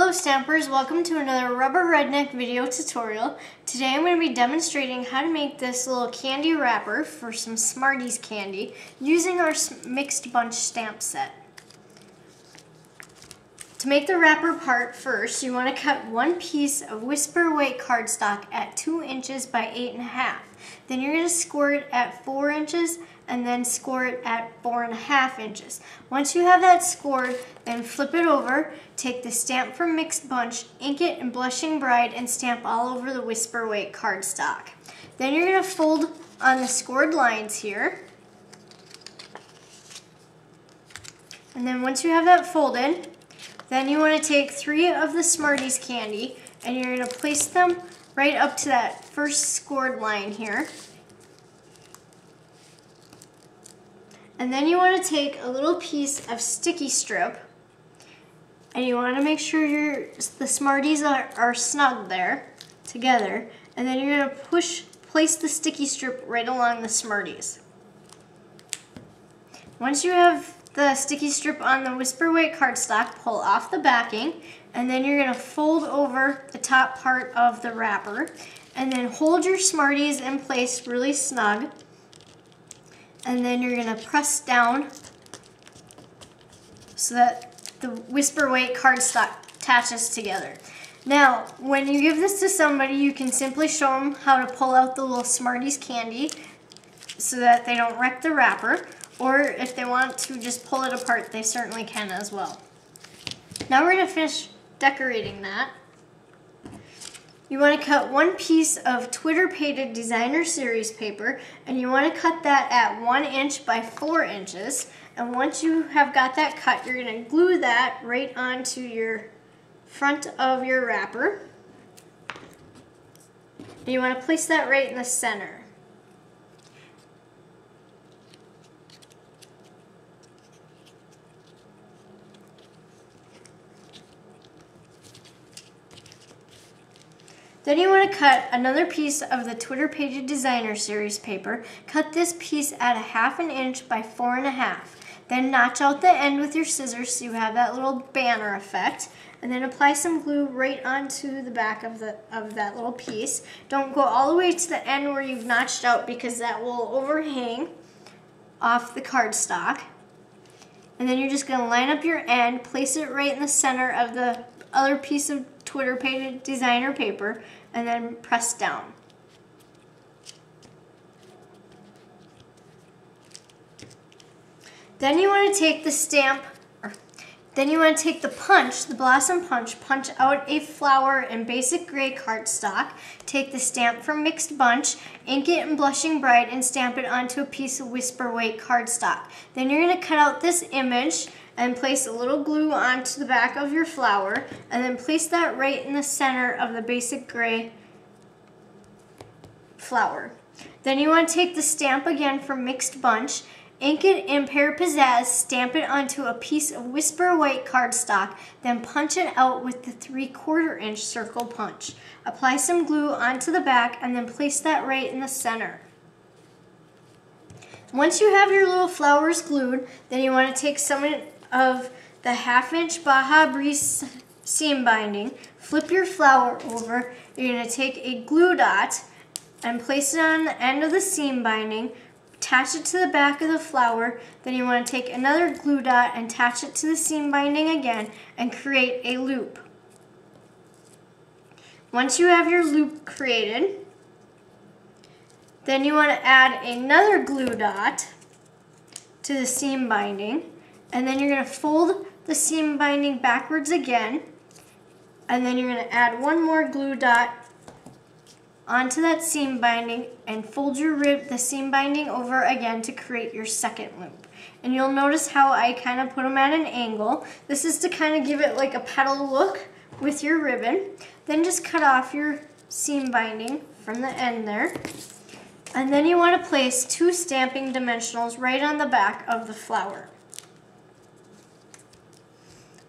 Hello Stampers, welcome to another Rubber Redneck video tutorial. Today I'm going to be demonstrating how to make this little candy wrapper for some Smarties candy using our mixed bunch stamp set. To make the wrapper part first, you want to cut one piece of whisper weight cardstock at 2 inches by 8.5. Then you're going to score it at 4 inches and then score it at 4.5 inches. Once you have that scored, then flip it over, take the stamp from Mixed Bunch, ink it in Blushing Bride, and stamp all over the whisper weight cardstock. Then you're going to fold on the scored lines here. And then once you have that folded, then you want to take 3 of the Smarties candy and you're going to place them right up to that first scored line here. And then you want to take a little piece of sticky strip and you want to make sure the Smarties are snug there together. And then you're going to place the sticky strip right along the Smarties. Once you have the sticky strip on the whisper weight cardstock, pull off the backing, and then you're going to fold over the top part of the wrapper, and then hold your Smarties in place really snug, and then you're going to press down so that the whisper weight cardstock attaches together. Now, when you give this to somebody, you can simply show them how to pull out the little Smarties candy so that they don't wreck the wrapper. Or if they want to just pull it apart, they certainly can as well. Now we're going to finish decorating that. You want to cut one piece of Twitter Painted Designer Series paper, and you want to cut that at 1 inch by 4 inches. And once you have got that cut, you're going to glue that right onto your front of your wrapper. And you want to place that right in the center. Then you want to cut another piece of the Twitter Painted Designer Series paper. Cut this piece at 1/2 inch by 4.5. Then notch out the end with your scissors so you have that little banner effect. And then apply some glue right onto the back of that little piece. Don't go all the way to the end where you've notched out because that will overhang off the cardstock. And then you're just going to line up your end, place it right in the center of the other piece of Twitter Painted Designer paper, and then press down. Then you want to take the Blossom Punch, punch out a flower in basic gray cardstock, take the stamp from Mixed Bunch, ink it in Blushing Bride, and stamp it onto a piece of whisper weight cardstock. Then you're going to cut out this image and place a little glue onto the back of your flower, and then place that right in the center of the basic gray flower. Then you want to take the stamp again from Mixed Bunch, ink it in Pear Pizzazz, stamp it onto a piece of whisper white cardstock, then punch it out with the 3/4 inch circle punch. Apply some glue onto the back and then place that right in the center. Once you have your little flowers glued, then you want to take some of the 1/2 inch Baja Breeze seam binding, flip your flower over, you're going to take a glue dot and place it on the end of the seam binding, attach it to the back of the flower, then you want to take another glue dot and attach it to the seam binding again and create a loop. Once you have your loop created, then you want to add another glue dot to the seam binding, and then you're going to fold the seam binding backwards again, and then you're going to add one more glue dot onto that seam binding and fold the seam binding over again to create your second loop. And you'll notice how I kind of put them at an angle. This is to kind of give it like a petal look with your ribbon. Then just cut off your seam binding from the end there. And then you want to place 2 stamping dimensionals right on the back of the flower.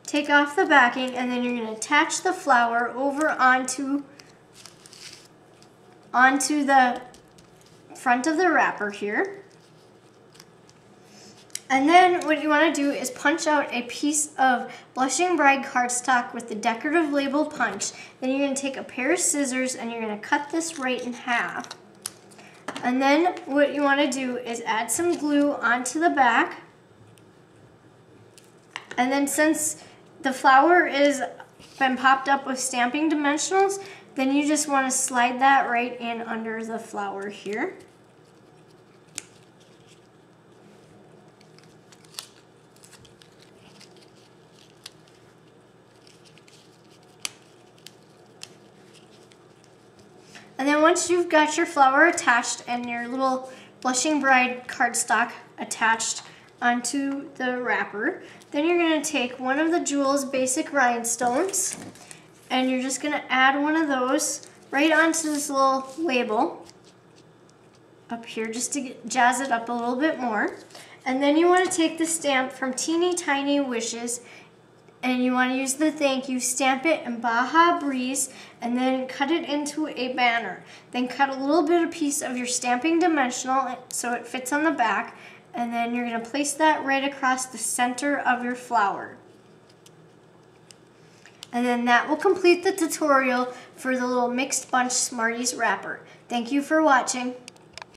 Take off the backing, and then you're going to attach the flower over onto the front of the wrapper here. And then what you want to do is punch out a piece of Blushing Bride cardstock with the decorative label punch. Then you're going to take a pair of scissors and you're going to cut this right in half. And then what you want to do is add some glue onto the back. And then since the flower is been popped up with stamping dimensionals, then you just want to slide that right in under the flower here. And then once you've got your flower attached and your little Blushing Bride cardstock attached onto the wrapper, then you're going to take one of the Jewel's basic rhinestones and you're just going to add one of those right onto this little label up here just to jazz it up a little bit more. And then you want to take the stamp from Teeny Tiny Wishes and you want to use the thank you, stamp it in Baja Breeze, and then cut it into a banner. Then cut a little bit of piece of your stamping dimensional so it fits on the back, and then you're going to place that right across the center of your flower. And then that will complete the tutorial for the little Mixed Bunch Smarties wrapper. Thank you for watching.